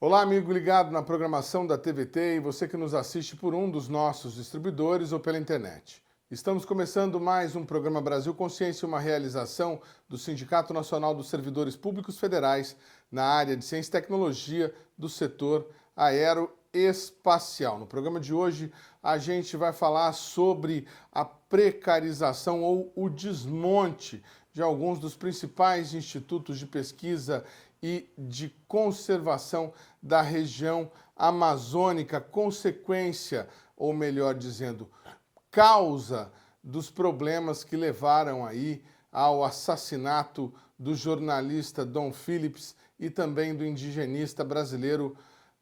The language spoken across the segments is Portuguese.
Olá, amigo ligado na programação da TVT e você que nos assiste por um dos nossos distribuidores ou pela internet. Estamos começando mais um programa Brasil Consciência, uma realização do Sindicato Nacional dos Servidores Públicos Federais na área de Ciência e Tecnologia do setor aeroespacial. No programa de hoje, a gente vai falar sobre a precarização ou o desmonte de alguns dos principais institutos de pesquisa e de conservação da região amazônica, consequência, ou melhor dizendo, causa dos problemas que levaram aí ao assassinato do jornalista Dom Phillips e também do indigenista brasileiro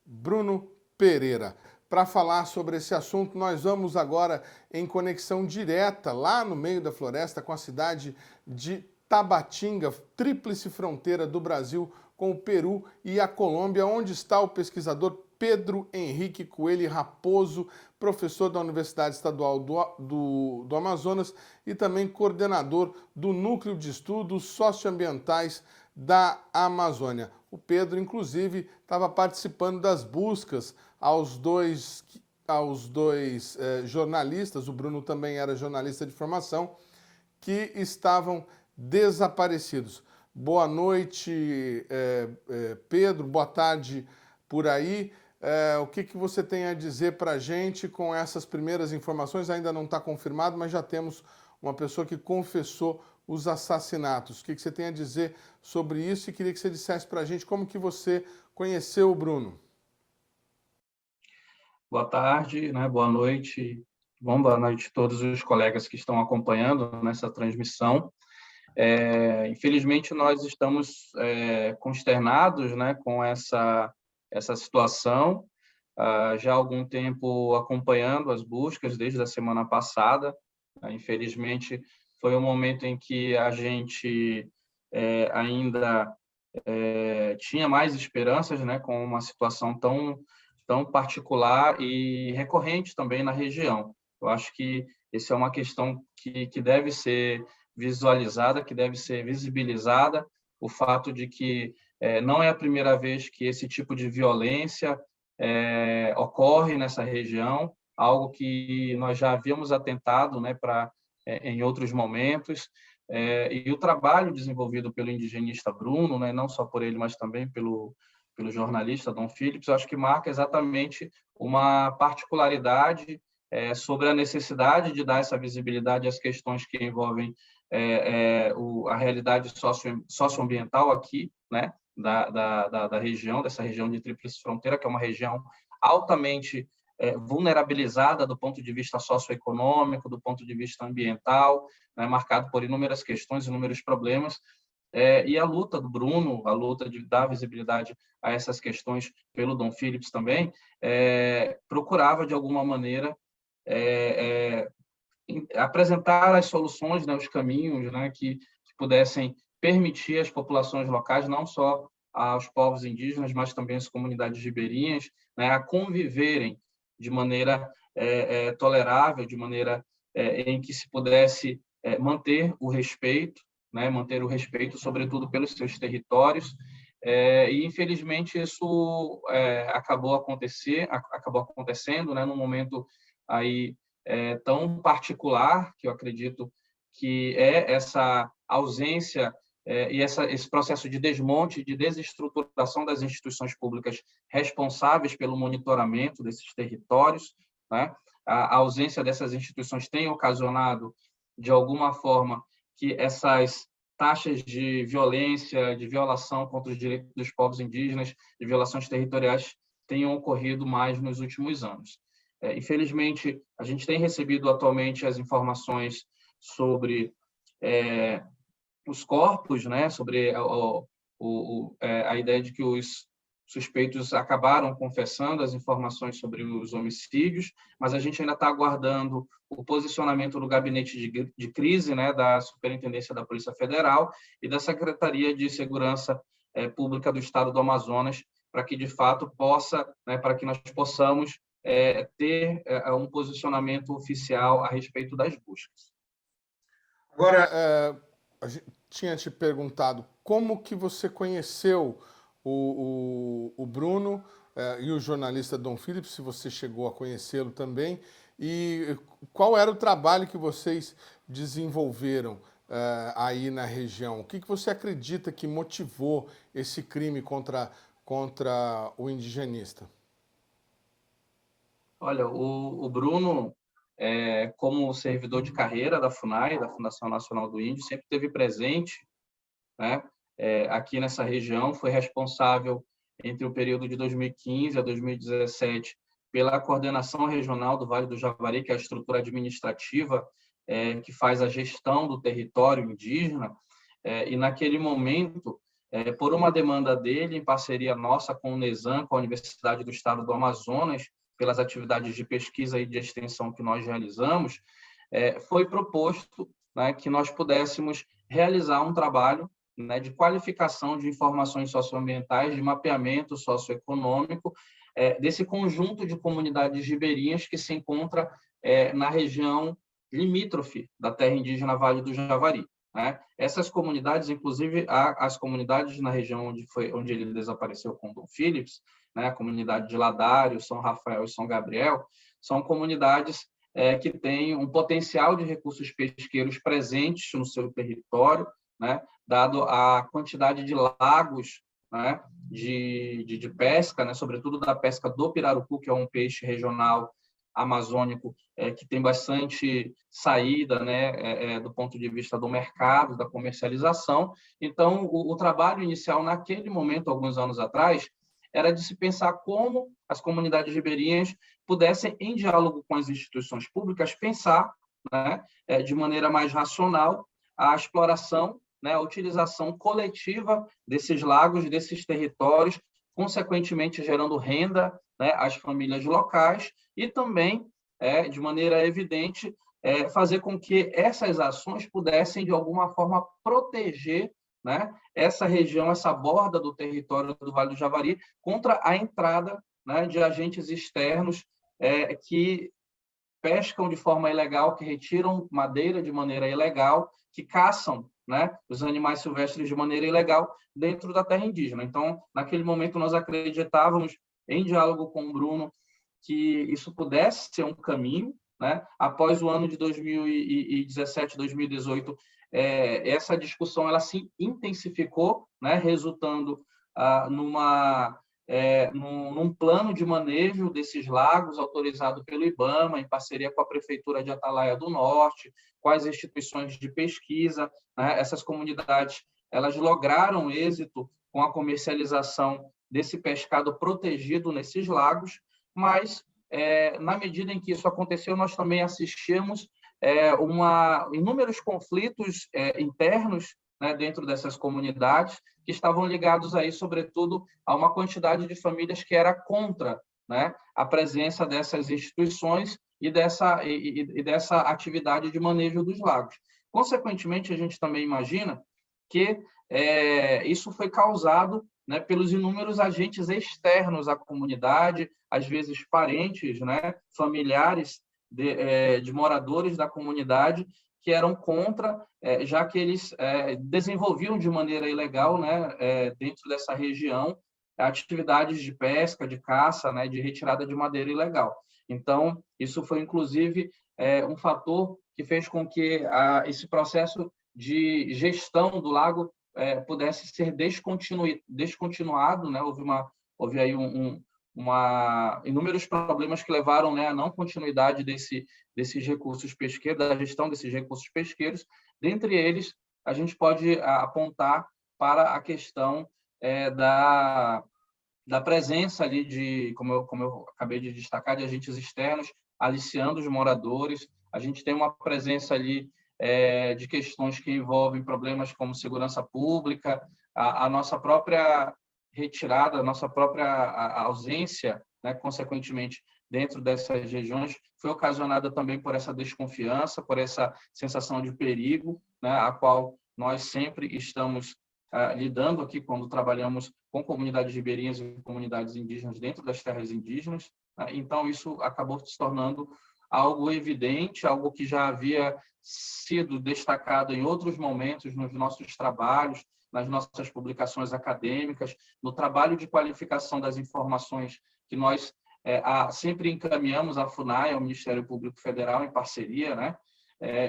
Bruno Pereira. Para falar sobre esse assunto, nós vamos agora em conexão direta lá no meio da floresta com a cidade de Tabatinga, tríplice fronteira do Brasil com o Peru e a Colômbia, onde está o pesquisador Pedro Henrique Coelho Raposo, professor da Universidade Estadual do Amazonas e também coordenador do Núcleo de Estudos Socioambientais da Amazônia. O Pedro, inclusive, estava participando das buscas aos dois jornalistas, o Bruno também era jornalista de formação, que estavam desaparecidos. Boa noite, Pedro, boa tarde por aí. O que você tem a dizer para a gente com essas primeiras informações? Ainda não está confirmado, mas já temos uma pessoa que confessou os assassinatos. O que você tem a dizer sobre isso? E queria que você dissesse para a gente como que você conheceu o Bruno. Boa tarde, né? Boa noite. Boa noite a todos os colegas que estão acompanhando nessa transmissão. Infelizmente, nós estamos consternados, né, com essa situação. Já há algum tempo acompanhando as buscas, desde a semana passada. Infelizmente, foi um momento em que a gente ainda tinha mais esperanças, né, com uma situação tão particular e recorrente também na região. Eu acho que essa é uma questão que deve ser visualizada, que deve ser visibilizada, o fato de que não é a primeira vez que esse tipo de violência ocorre nessa região, algo que nós já havíamos atentado, né, em outros momentos, e o trabalho desenvolvido pelo indigenista Bruno, né, não só por ele, mas também pelo jornalista Dom Phillips, eu acho que marca exatamente uma particularidade sobre a necessidade de dar essa visibilidade às questões que envolvem a realidade socioambiental aqui, né, da região, dessa região de Tríplice Fronteira, que é uma região altamente vulnerabilizada do ponto de vista socioeconômico, do ponto de vista ambiental, né, marcado por inúmeras questões, inúmeros problemas, e a luta do Bruno, a luta de dar visibilidade a essas questões pelo Dom Phillips também, procurava, de alguma maneira, apresentar as soluções, né, os caminhos, né, que pudessem permitir às populações locais, não só aos povos indígenas, mas também às comunidades ribeirinhas, né, a conviverem de maneira tolerável, de maneira em que se pudesse manter o respeito, né, sobretudo pelos seus territórios, e infelizmente isso acabou acontecendo, né, num momento aí tão particular, que eu acredito que é essa ausência e esse processo de desmonte, de desestruturação das instituições públicas responsáveis pelo monitoramento desses territórios, né? A ausência dessas instituições tem ocasionado, de alguma forma, que essas taxas de violência, de violação contra os direitos dos povos indígenas, de violações territoriais, tenham ocorrido mais nos últimos anos. Infelizmente, a gente tem recebido atualmente as informações sobre os corpos, né, sobre a ideia de que os suspeitos acabaram confessando as informações sobre os homicídios, mas a gente ainda está aguardando o posicionamento do gabinete de crise, né, da Superintendência da Polícia Federal e da Secretaria de Segurança Pública do Estado do Amazonas, para que, de fato, para que nós possamos ter um posicionamento oficial a respeito das buscas. Agora, a gente tinha te perguntado como que você conheceu o Bruno e o jornalista Dom Phillips, se você chegou a conhecê-lo também, e qual era o trabalho que vocês desenvolveram aí na região? O que você acredita que motivou esse crime contra o indigenista? Olha, o Bruno, como servidor de carreira da FUNAI, da Fundação Nacional do Índio, sempre esteve presente, né, aqui nessa região, foi responsável entre o período de 2015 a 2017 pela coordenação regional do Vale do Javari, que é a estrutura administrativa que faz a gestão do território indígena, e naquele momento, por uma demanda dele, em parceria nossa com o NESAM, com a Universidade do Estado do Amazonas, pelas atividades de pesquisa e de extensão que nós realizamos, foi proposto, né, que nós pudéssemos realizar um trabalho, né, de qualificação de informações socioambientais, de mapeamento socioeconômico, desse conjunto de comunidades ribeirinhas que se encontra na região limítrofe da terra indígena Vale do Javari, né? Essas comunidades, inclusive as comunidades na região onde ele desapareceu com Dom Phillips, né, a comunidade de Ladário, São Rafael e São Gabriel, são comunidades que têm um potencial de recursos pesqueiros presentes no seu território, né, dado a quantidade de lagos, né, de pesca, né, sobretudo da pesca do pirarucu, que é um peixe regional amazônico que tem bastante saída, né, do ponto de vista do mercado, da comercialização. Então, o trabalho inicial, naquele momento, alguns anos atrás, era de se pensar como as comunidades ribeirinhas pudessem, em diálogo com as instituições públicas, pensar, né, de maneira mais racional a exploração, né, a utilização coletiva desses lagos, desses territórios, consequentemente gerando renda, né, às famílias locais e também, de maneira evidente, fazer com que essas ações pudessem, de alguma forma, proteger, né, essa região, essa borda do território do Vale do Javari contra a entrada, né, de agentes externos que pescam de forma ilegal, que retiram madeira de maneira ilegal, que caçam, né, os animais silvestres de maneira ilegal dentro da terra indígena. Então, naquele momento, nós acreditávamos, em diálogo com o Bruno, que isso pudesse ser um caminho, né? Após o ano de 2017, 2018, essa discussão ela se intensificou, né, resultando num plano de manejo desses lagos autorizado pelo IBAMA, em parceria com a Prefeitura de Atalaia do Norte, com as instituições de pesquisa, né? Essas comunidades elas lograram êxito com a comercialização desse pescado protegido nesses lagos, mas, na medida em que isso aconteceu, nós também assistimos inúmeros conflitos internos, né, dentro dessas comunidades, que estavam ligados aí, sobretudo, a uma quantidade de famílias que era contra, né, a presença dessas instituições e dessa atividade de manejo dos lagos. Consequentemente, a gente também imagina que isso foi causado, né, pelos inúmeros agentes externos à comunidade, às vezes parentes, né, familiares de moradores da comunidade, que eram contra, já que eles desenvolviam de maneira ilegal, né, dentro dessa região, atividades de pesca, de caça, né, de retirada de madeira ilegal. Então, isso foi, inclusive, um fator que fez com que esse processo de gestão do lago pudesse ser descontinuado, né? Houve aí inúmeros problemas que levaram, né, à não continuidade desses recursos pesqueiros, da gestão desses recursos pesqueiros. Dentre eles, a gente pode apontar para a questão da presença ali como eu acabei de destacar, de agentes externos aliciando os moradores. A gente tem uma presença ali de questões que envolvem problemas como segurança pública, a nossa própria retirada, a nossa própria ausência, né, consequentemente, dentro dessas regiões, foi ocasionada também por essa desconfiança, por essa sensação de perigo, né, a qual nós sempre estamos lidando aqui quando trabalhamos com comunidades ribeirinhas e comunidades indígenas dentro das terras indígenas. Então, isso acabou se tornando algo evidente, algo que já havia sido destacado em outros momentos nos nossos trabalhos, nas nossas publicações acadêmicas, no trabalho de qualificação das informações que nós sempre encaminhamos à FUNAI, ao Ministério Público Federal, em parceria, né?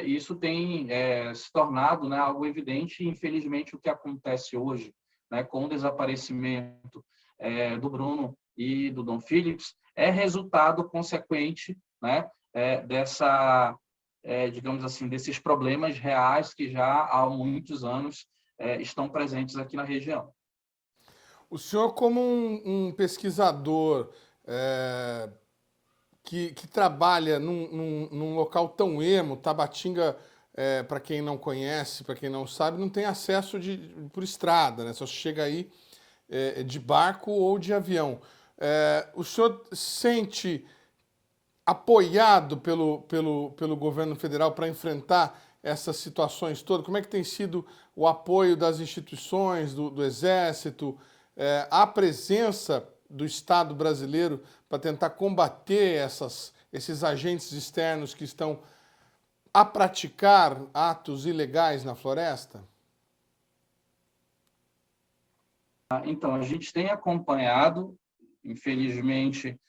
Isso tem se tornado, né, algo evidente, e, infelizmente, o que acontece hoje, né, com o desaparecimento do Bruno e do Dom Phillips, é resultado consequente, né, digamos assim, desses problemas reais que já há muitos anos estão presentes aqui na região. O senhor, como um pesquisador que trabalha num local tão emo, Tabatinga, para quem não conhece, para quem não sabe, não tem acesso por estrada, né? Só chega aí de barco ou de avião. O senhor sente apoiado pelo governo federal para enfrentar essas situações todas? Como é que tem sido o apoio das instituições, do Exército, a presença do Estado brasileiro para tentar combater esses agentes externos que estão a praticar atos ilegais na floresta? Então, a gente tem acompanhado, infelizmente,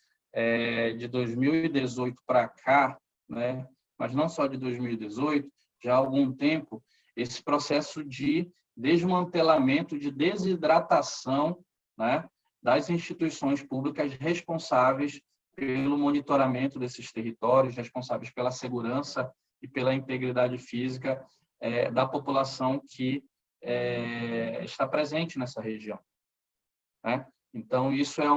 de 2018 para cá, né, mas não só de 2018, já há algum tempo, esse processo de desmantelamento, de desidratação, né, das instituições públicas responsáveis pelo monitoramento desses territórios, responsáveis pela segurança e pela integridade física da população que está presente nessa região, né? Então, isso é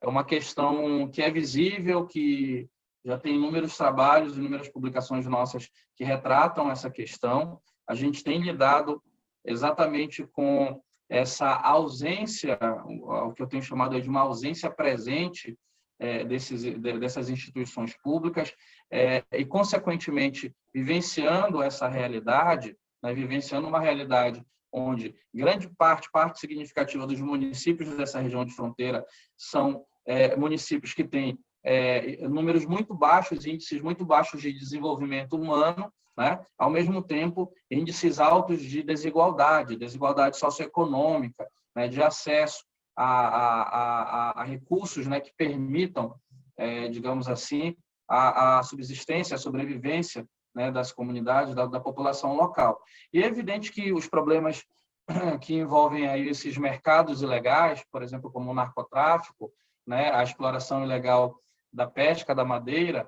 uma questão que é visível, que já tem inúmeros trabalhos, inúmeras publicações nossas que retratam essa questão. A gente tem lidado exatamente com essa ausência, o que eu tenho chamado de uma ausência presente dessas instituições públicas e, consequentemente, vivenciando essa realidade, né, vivenciando uma realidade onde grande parte significativa dos municípios dessa região de fronteira são municípios que têm números muito baixos, índices muito baixos de desenvolvimento humano, né? Ao mesmo tempo, índices altos de desigualdade socioeconômica, né? De acesso a recursos, né? Que permitam, digamos assim, a subsistência, a sobrevivência, né? Das comunidades, da população local. E é evidente que os problemas que envolvem aí esses mercados ilegais, por exemplo, como o narcotráfico, né? A exploração ilegal da pesca, da madeira,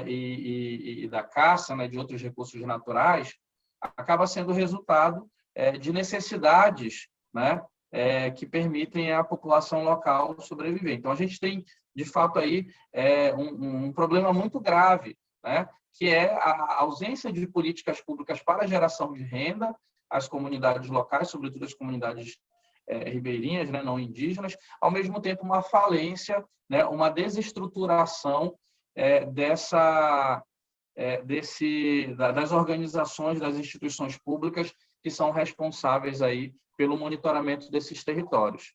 e da caça, né, de outros recursos naturais, acaba sendo resultado de necessidades, né, que permitem à população local sobreviver. Então, a gente tem, de fato, aí um problema muito grave, né, que é a ausência de políticas públicas para a geração de renda às comunidades locais, sobretudo as comunidades ribeirinhas, né, não indígenas, ao mesmo tempo uma falência, né, uma desestruturação das organizações, das instituições públicas que são responsáveis aí pelo monitoramento desses territórios.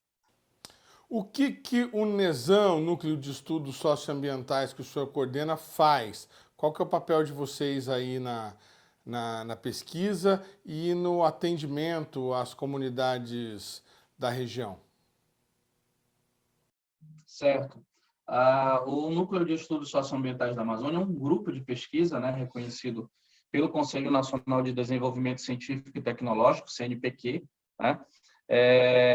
O que o NESAM, Núcleo de Estudos Socioambientais, que o senhor coordena, faz? Qual que é o papel de vocês aí na pesquisa e no atendimento às comunidades da região? Certo. O Núcleo de Estudos Socioambientais da Amazônia é um grupo de pesquisa, né, reconhecido pelo Conselho Nacional de Desenvolvimento Científico e Tecnológico, CNPq, né?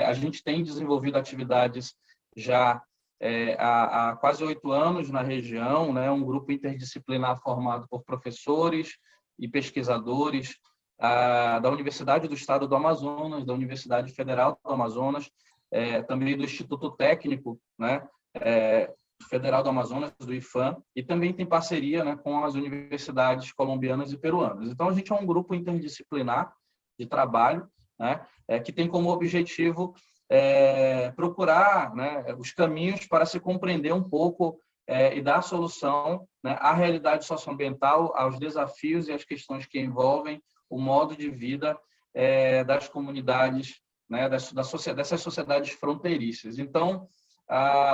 A gente tem desenvolvido atividades já há quase 8 anos na região, né? Um grupo interdisciplinar formado por professores e pesquisadores da Universidade do Estado do Amazonas, da Universidade Federal do Amazonas, também do Instituto Técnico, né, Federal do Amazonas, do IFAM, e também tem parceria, né, com as universidades colombianas e peruanas. Então, a gente é um grupo interdisciplinar de trabalho, né, que tem como objetivo procurar, né, os caminhos para se compreender um pouco e dar solução, né, à realidade socioambiental, aos desafios e às questões que envolvem o modo de vida das comunidades, né, dessas sociedades fronteiriças. Então,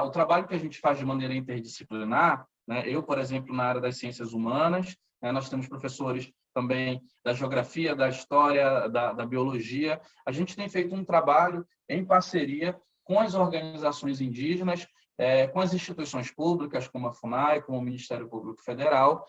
o trabalho que a gente faz de maneira interdisciplinar, né, eu, por exemplo, na área das ciências humanas, né, nós temos professores também da geografia, da história, da biologia. A gente tem feito um trabalho em parceria com as organizações indígenas, com as instituições públicas, como a FUNAI, como o Ministério Público Federal,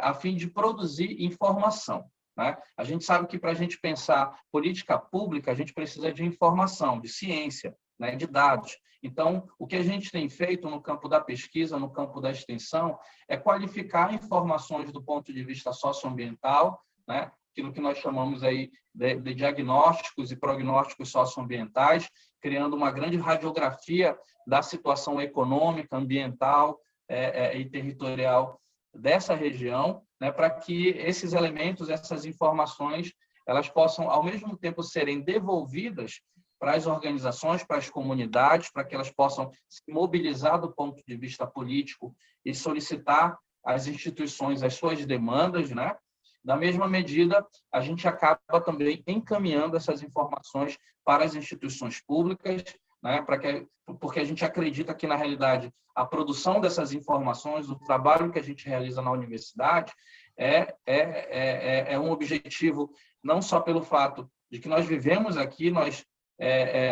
a fim de produzir informação, né? A gente sabe que, para a gente pensar política pública, a gente precisa de informação, de ciência, né, de dados. Então, o que a gente tem feito no campo da pesquisa, no campo da extensão, é qualificar informações do ponto de vista socioambiental, né, aquilo que nós chamamos aí de diagnósticos e prognósticos socioambientais, criando uma grande radiografia da situação econômica, ambiental e territorial dessa região, né, para que esses elementos, essas informações, elas possam, ao mesmo tempo, serem devolvidas para as organizações, para as comunidades, para que elas possam se mobilizar do ponto de vista político e solicitar às instituições as suas demandas, né? Da mesma medida, a gente acaba também encaminhando essas informações para as instituições públicas, né? Porque a gente acredita que, na realidade, a produção dessas informações, o trabalho que a gente realiza na universidade, é um objetivo não só pelo fato de que nós vivemos aqui, nós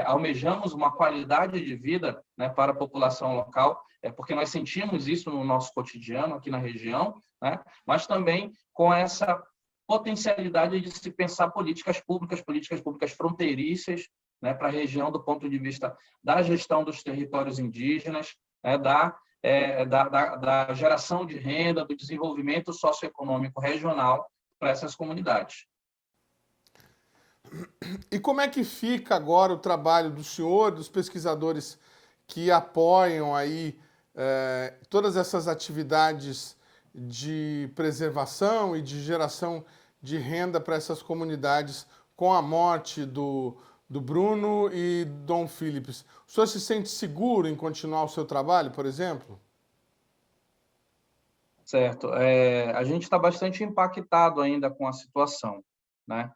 almejamos uma qualidade de vida, né, para a população local, porque nós sentimos isso no nosso cotidiano aqui na região, né, mas também com essa potencialidade de se pensar políticas públicas fronteiriças, né, para a região do ponto de vista da gestão dos territórios indígenas, né, da geração de renda, do desenvolvimento socioeconômico regional para essas comunidades. E como é que fica agora o trabalho do senhor, dos pesquisadores que apoiam aí todas essas atividades de preservação e de geração de renda para essas comunidades com a morte do Bruno e Dom Philips? O senhor se sente seguro em continuar o seu trabalho, por exemplo? Certo. A gente está bastante impactado ainda com a situação, né?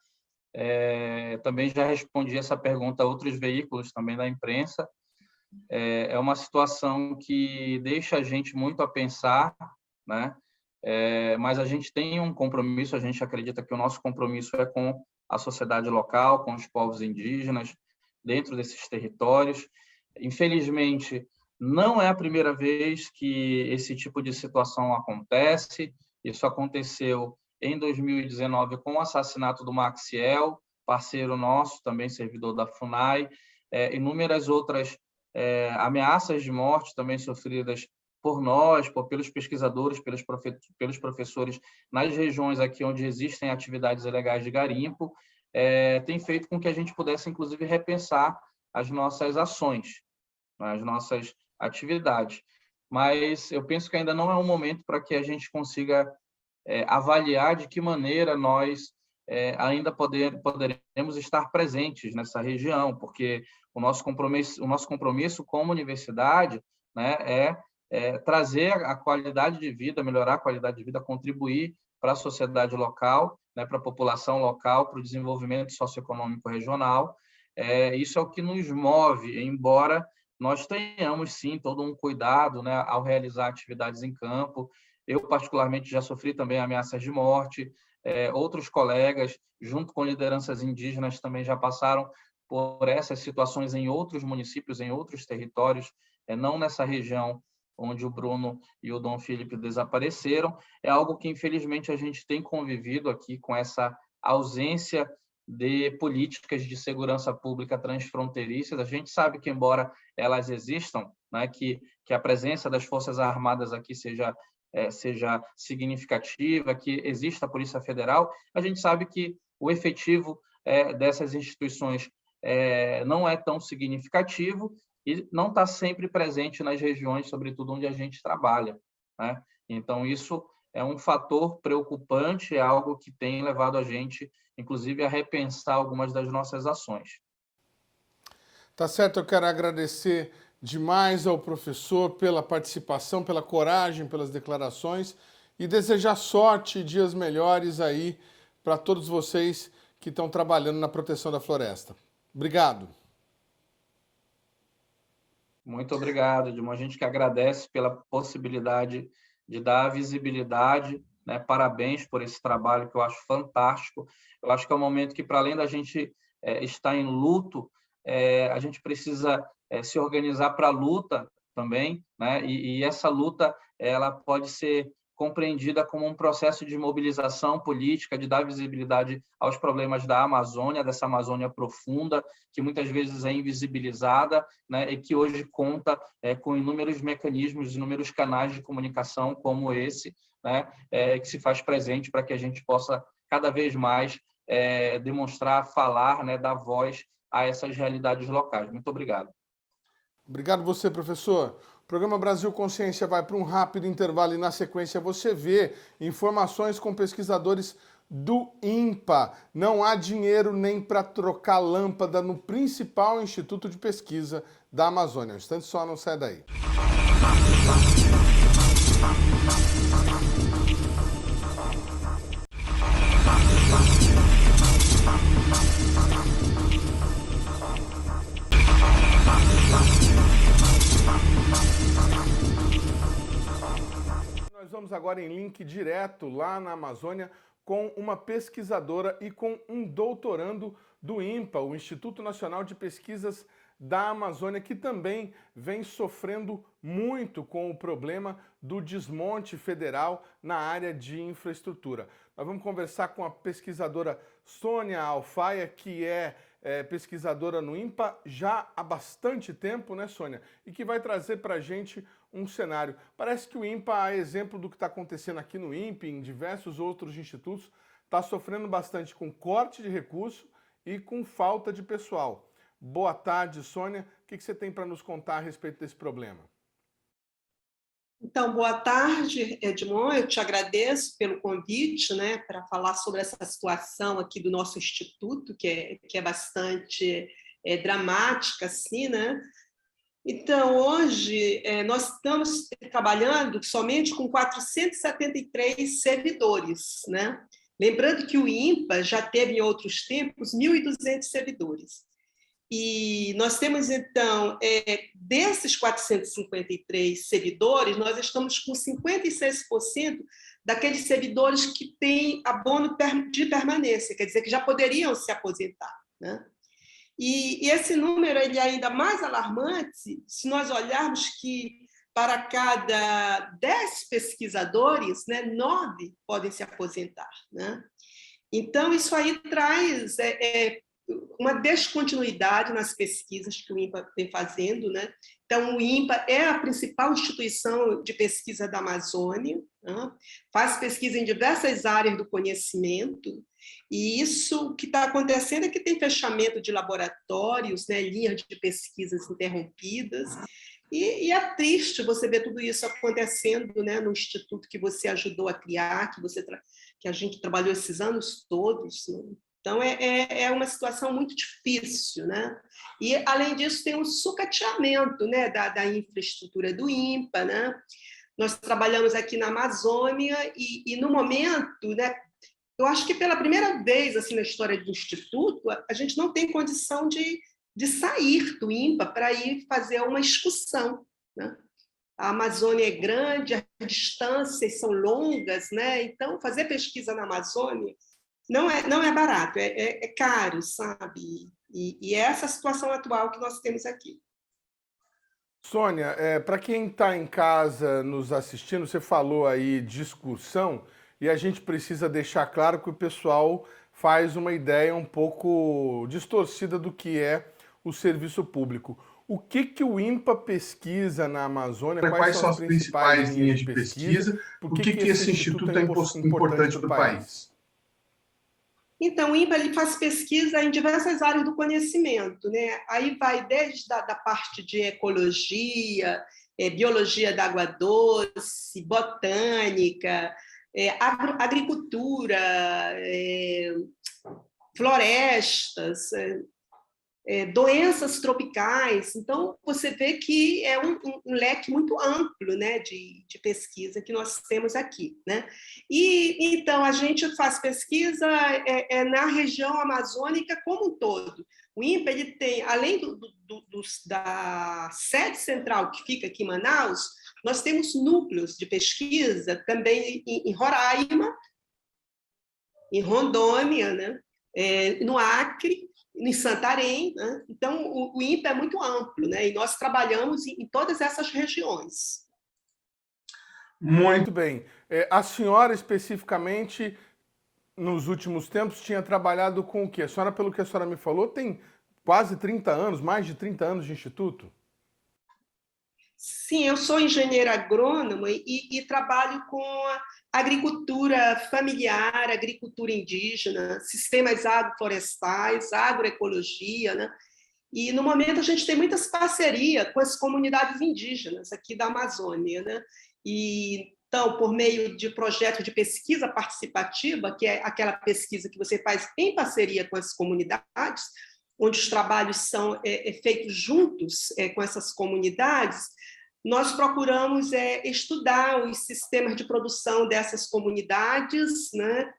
Também já respondi essa pergunta a outros veículos também da imprensa. É uma situação que deixa a gente muito a pensar, né? Mas a gente tem um compromisso, a gente acredita que o nosso compromisso é com a sociedade local, com os povos indígenas, dentro desses territórios. Infelizmente, não é a primeira vez que esse tipo de situação acontece. Isso aconteceu em 2019 com o assassinato do Maxiel, parceiro nosso, também servidor da FUNAI, inúmeras outras ameaças de morte também sofridas por nós, pelos pesquisadores, pelos professores nas regiões aqui onde existem atividades ilegais de garimpo, tem feito com que a gente pudesse, inclusive, repensar as nossas ações, as nossas atividades. Mas eu penso que ainda não é um momento para que a gente consiga avaliar de que maneira nós ainda poderemos estar presentes nessa região, porque o nosso compromisso como universidade, né, trazer a qualidade de vida, melhorar a qualidade de vida, contribuir para a sociedade local, né, para a população local, para o desenvolvimento socioeconômico regional. Isso é o que nos move, embora nós tenhamos, sim, todo um cuidado, né, ao realizar atividades em campo. Eu, particularmente, já sofri também ameaças de morte. Outros colegas, junto com lideranças indígenas, também já passaram por essas situações em outros municípios, em outros territórios, não nessa região onde o Bruno e o Dom Felipe desapareceram. É algo que, infelizmente, a gente tem convivido aqui com essa ausência de políticas de segurança pública transfronteiriças. A gente sabe que, embora elas existam, né, que a presença das Forças Armadas aqui seja significativa, que exista a Polícia Federal, a gente sabe que o efetivo dessas instituições não é tão significativo e não está sempre presente nas regiões, sobretudo onde a gente trabalha, né? Então, isso é um fator preocupante, é algo que tem levado a gente, inclusive, a repensar algumas das nossas ações. Tá certo, eu quero agradecer demais ao professor pela participação, pela coragem, pelas declarações e desejar sorte e dias melhores aí para todos vocês que estão trabalhando na proteção da floresta. Obrigado. Muito obrigado, Edmond. A gente que agradece pela possibilidade de dar visibilidade, né? Parabéns por esse trabalho que eu acho fantástico. Eu acho que é um momento que, para além da gente estar em luto, a gente precisa se organizar para a luta também, né? E essa luta ela pode ser compreendida como um processo de mobilização política, de dar visibilidade aos problemas da Amazônia, dessa Amazônia profunda, que muitas vezes é invisibilizada, né, e que hoje conta com inúmeros mecanismos, inúmeros canais de comunicação como esse, né, que se faz presente para que a gente possa cada vez mais demonstrar, falar, né, dar voz a essas realidades locais. Muito obrigado. Obrigado você, professor. O programa Brasil Consciência vai para um rápido intervalo e na sequência você vê informações com pesquisadores do INPA. Não há dinheiro nem para trocar lâmpada no principal instituto de pesquisa da Amazônia. Um instante só, não sai daí. Nós vamos agora em link direto lá na Amazônia com uma pesquisadora e com um doutorando do INPA, o Instituto Nacional de Pesquisas da Amazônia, que também vem sofrendo muito com o problema do desmonte federal na área de infraestrutura. Nós vamos conversar com a pesquisadora Sônia Alfaia, que é pesquisadora no INPA já há bastante tempo, né, Sônia? E que vai trazer para a gente um cenário. Parece que o INPA, a exemplo do que está acontecendo aqui no INPE, em diversos outros institutos, está sofrendo bastante com corte de recurso e com falta de pessoal. Boa tarde, Sônia. O que você tem para nos contar a respeito desse problema? Então, boa tarde, Edmond. Eu te agradeço pelo convite, né, para falar sobre essa situação aqui do nosso instituto, que é bastante dramática, assim, né? Então, hoje, nós estamos trabalhando somente com 473 servidores, né? Lembrando que o INPA já teve, em outros tempos, 1.200 servidores. E nós temos, então, desses 453 servidores, nós estamos com 56% daqueles servidores que têm abono de permanência, quer dizer, que já poderiam se aposentar, né? E esse número ele é ainda mais alarmante se nós olharmos que para cada 10 pesquisadores, né, 9 podem se aposentar, né? Então, isso aí traz uma descontinuidade nas pesquisas que o INPA vem fazendo, né? Então, o INPA é a principal instituição de pesquisa da Amazônia, né? Faz pesquisa em diversas áreas do conhecimento, e isso que está acontecendo é que tem fechamento de laboratórios, né? Linhas de pesquisas interrompidas, e é triste você ver tudo isso acontecendo, né? No instituto que você ajudou a criar, que a gente trabalhou esses anos todos, né? Então, é uma situação muito difícil, né? E, além disso, tem um sucateamento, né, da infraestrutura do INPA, né? Nós trabalhamos aqui na Amazônia e no momento, né, eu acho que pela primeira vez assim, na história do Instituto, a gente não tem condição de sair do INPA para ir fazer uma excursão, né? A Amazônia é grande, as distâncias são longas, né? Então, fazer pesquisa na Amazônia não é barato, é caro, sabe? E é essa a situação atual que nós temos aqui. Sônia, para quem está em casa nos assistindo, você falou aí de excursão e a gente precisa deixar claro que o pessoal faz uma ideia um pouco distorcida do que é o serviço público. O que o INPA pesquisa na Amazônia? Quais são as principais linhas de pesquisa? Por que esse instituto é importante para o país? Então, o INPA ele faz pesquisa em diversas áreas do conhecimento, né? Aí vai desde da parte de ecologia, biologia da água doce, botânica, agricultura, florestas, doenças tropicais. Então, você vê que é um leque muito amplo, né, de pesquisa que nós temos aqui, né? E, então, a gente faz pesquisa na região amazônica como um todo. O INPA, ele tem, além da sede central que fica aqui em Manaus, nós temos núcleos de pesquisa também em Roraima, em Rondônia, né? No Acre, em Santarém, né? Então o INPA é muito amplo, né? E nós trabalhamos em todas essas regiões. Muito bem. A senhora, especificamente, nos últimos tempos, tinha trabalhado com o quê? A senhora, pelo que a senhora me falou, tem quase 30 anos, mais de 30 anos de instituto? Sim, eu sou engenheira agrônoma e trabalho com a agricultura familiar, agricultura indígena, sistemas agroflorestais, agroecologia, né? E, no momento, a gente tem muitas parcerias com as comunidades indígenas aqui da Amazônia, né? E, então, por meio de projetos de pesquisa participativa, que é aquela pesquisa que você faz em parceria com as comunidades, onde os trabalhos são feitos juntos com essas comunidades, nós procuramos estudar os sistemas de produção dessas comunidades, né?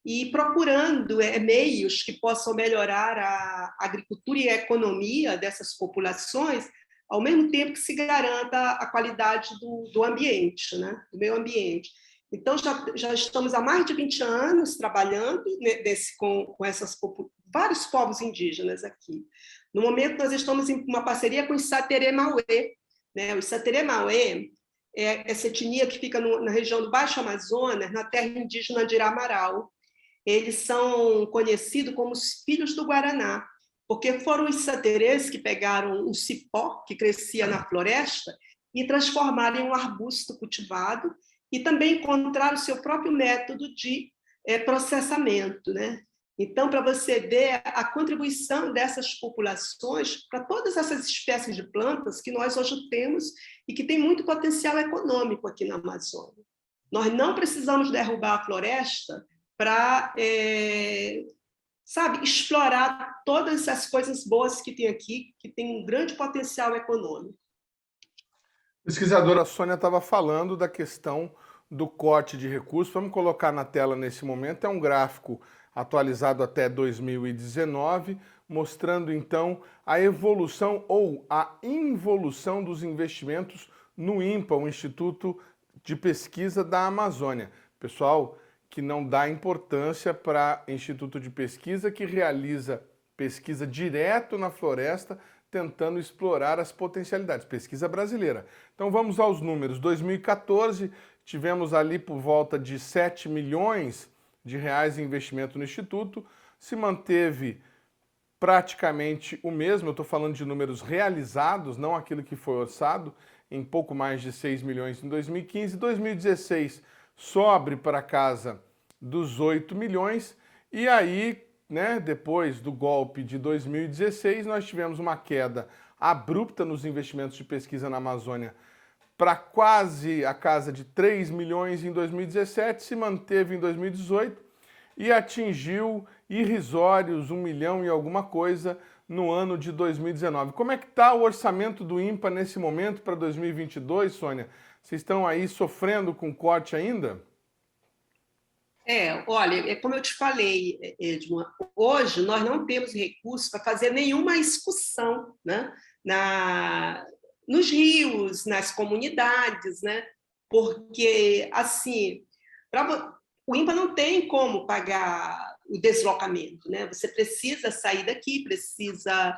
E procurando meios que possam melhorar a agricultura e a economia dessas populações, ao mesmo tempo que se garanta a qualidade do ambiente, né? Do meio ambiente. Então, já estamos há mais de 20 anos trabalhando com vários povos indígenas aqui. No momento, nós estamos em uma parceria com os Sateré-Maué, né? Os Sateré-Maué é essa etnia que fica na região do Baixo Amazonas, na terra indígena de Iramaral. Eles são conhecidos como os filhos do Guaraná, porque foram os saterês que pegaram um cipó que crescia na floresta e transformaram em um arbusto cultivado, e também encontraram o seu próprio método de processamento, né? Então, para você ver a contribuição dessas populações para todas essas espécies de plantas que nós hoje temos e que tem muito potencial econômico aqui na Amazônia. Nós não precisamos derrubar a floresta para, explorar todas as coisas boas que tem aqui, que tem um grande potencial econômico. A pesquisadora Sônia estava falando da questão do corte de recursos. Vamos colocar na tela nesse momento. É um gráfico atualizado até 2019, mostrando então a evolução ou a involução dos investimentos no INPA, o Instituto de Pesquisa da Amazônia. Pessoal que não dá importância para Instituto de Pesquisa que realiza pesquisa direto na floresta, tentando explorar as potencialidades, pesquisa brasileira. Então vamos aos números. 2014, tivemos ali por volta de 7 milhões de reais em investimento no Instituto, se manteve praticamente o mesmo, eu estou falando de números realizados, não aquilo que foi orçado, em pouco mais de 6 milhões em 2015. 2016 sobe para casa dos 8 milhões, e aí, né, depois do golpe de 2016, nós tivemos uma queda abrupta nos investimentos de pesquisa na Amazônia para quase a casa de 3 milhões em 2017, se manteve em 2018 e atingiu irrisórios 1 milhão e alguma coisa no ano de 2019. Como é que está o orçamento do INPA nesse momento para 2022, Sônia? Vocês estão aí sofrendo com corte ainda? Olha, como eu te falei, Edmond, hoje nós não temos recursos para fazer nenhuma excursão, né, nos rios, nas comunidades, né, porque, assim, o INPA não tem como pagar o deslocamento, né, você precisa sair daqui, precisa...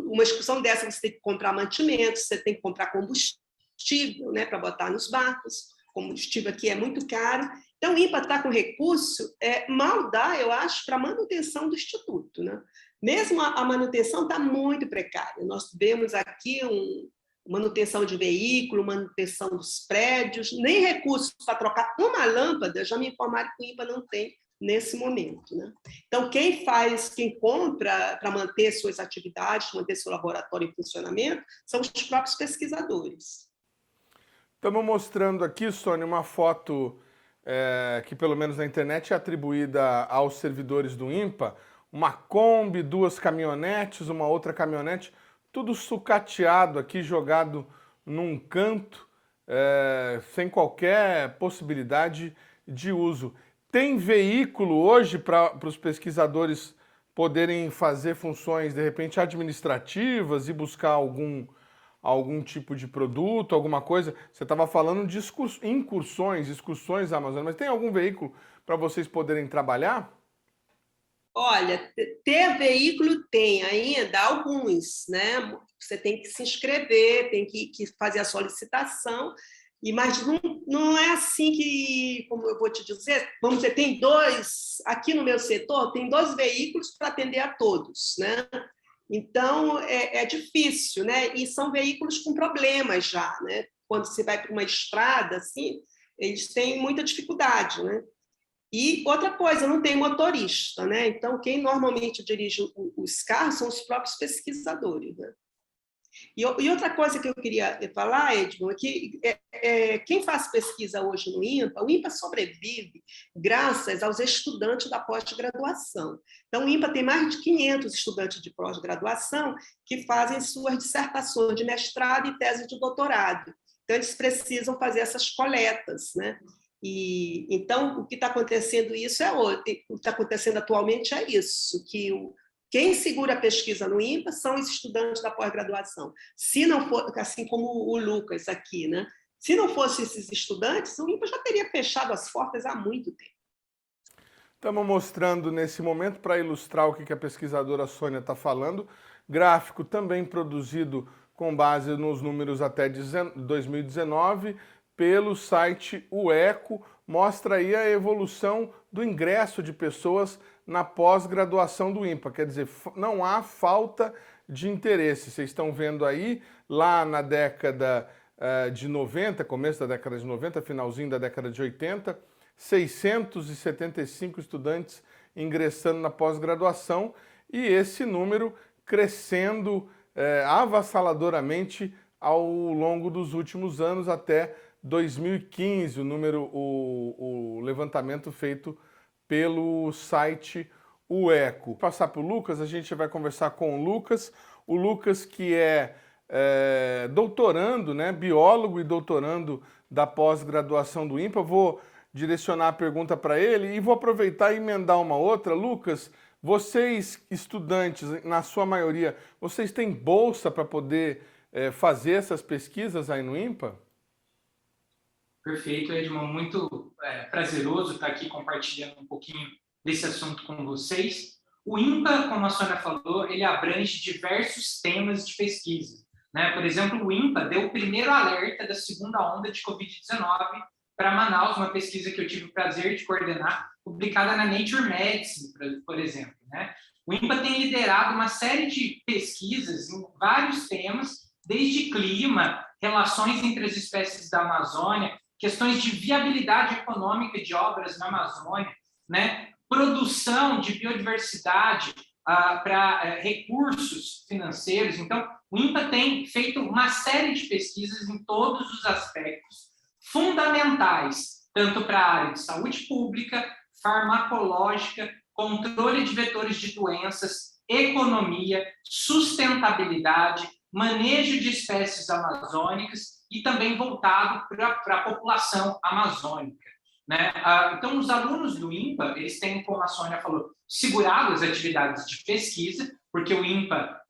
uma excursão dessa, você tem que comprar mantimento, você tem que comprar combustível, né, para botar nos barcos, combustível aqui é muito caro. Então, o INPA está com recurso, mal dá, eu acho, para a manutenção do Instituto, né? Mesmo a manutenção está muito precária. Nós vemos aqui manutenção de veículo, manutenção dos prédios, nem recursos para trocar uma lâmpada, já me informaram que o INPA não tem nesse momento, né? Então, quem compra para manter suas atividades, manter seu laboratório em funcionamento, são os próprios pesquisadores. Estamos mostrando aqui, Sônia, uma foto que, pelo menos na internet, é atribuída aos servidores do INPA, uma Kombi, 2 caminhonetes, uma outra caminhonete, tudo sucateado aqui, jogado num canto, sem qualquer possibilidade de uso. Tem veículo hoje para os pesquisadores poderem fazer funções, de repente, administrativas e buscar algum tipo de produto, alguma coisa? Você estava falando de excursões à Amazônia, mas tem algum veículo para vocês poderem trabalhar? Olha, ter veículo tem ainda alguns, né? Você tem que se inscrever, tem que fazer a solicitação, mas não é assim que, como eu vou te dizer, vamos dizer, tem aqui no meu setor, tem 2 veículos para atender a todos, né? Então, é difícil, né? E são veículos com problemas já, né? Quando você vai para uma estrada, assim, eles têm muita dificuldade, né? E outra coisa, não tem motorista, né? Então, quem normalmente dirige os carros são os próprios pesquisadores, né? E outra coisa que eu queria falar, Edmond, é que quem faz pesquisa hoje no INPA, o INPA sobrevive graças aos estudantes da pós-graduação. Então, o INPA tem mais de 500 estudantes de pós-graduação que fazem suas dissertações de mestrado e tese de doutorado. Então, eles precisam fazer essas coletas, né? E então o que está acontecendo o que está acontecendo atualmente é isso, que quem segura a pesquisa no INPA são os estudantes da pós-graduação. Se não for, assim como o Lucas aqui, né? Se não fossem esses estudantes, o INPA já teria fechado as portas há muito tempo. Estamos mostrando nesse momento, para ilustrar o que a pesquisadora Sônia está falando, gráfico também produzido com base nos números até 2019, pelo site UECO, mostra aí a evolução do ingresso de pessoas na pós-graduação do INPA. Quer dizer, não há falta de interesse. Vocês estão vendo aí, lá na década de 90, começo da década de 90, finalzinho da década de 80, 675 estudantes ingressando na pós-graduação e esse número crescendo avassaladoramente ao longo dos últimos anos até 2015, o levantamento feito pelo site UECO. Vou passar para o Lucas, a gente vai conversar com o Lucas que é doutorando, né, biólogo e doutorando da pós-graduação do INPA. Vou direcionar a pergunta para ele e vou aproveitar e emendar uma outra. Lucas, vocês estudantes, na sua maioria, vocês têm bolsa para poder fazer essas pesquisas aí no INPA? Perfeito, Edmond. Muito prazeroso estar aqui compartilhando um pouquinho desse assunto com vocês. O INPA, como a Sônia falou, ele abrange diversos temas de pesquisa, né? Por exemplo, o INPA deu o primeiro alerta da segunda onda de Covid-19 para Manaus, uma pesquisa que eu tive o prazer de coordenar, publicada na Nature Medicine, por exemplo, né? O INPA tem liderado uma série de pesquisas em vários temas, desde clima, relações entre as espécies da Amazônia, questões de viabilidade econômica de obras na Amazônia, né? Produção de biodiversidade para recursos financeiros. Então, o INPA tem feito uma série de pesquisas em todos os aspectos fundamentais, tanto para a área de saúde pública, farmacológica, controle de vetores de doenças, economia, sustentabilidade, manejo de espécies amazônicas e também voltado para a população amazônica, né? Então, os alunos do INPA, eles têm, como a Sônia falou, segurado as atividades de pesquisa, porque o INPA,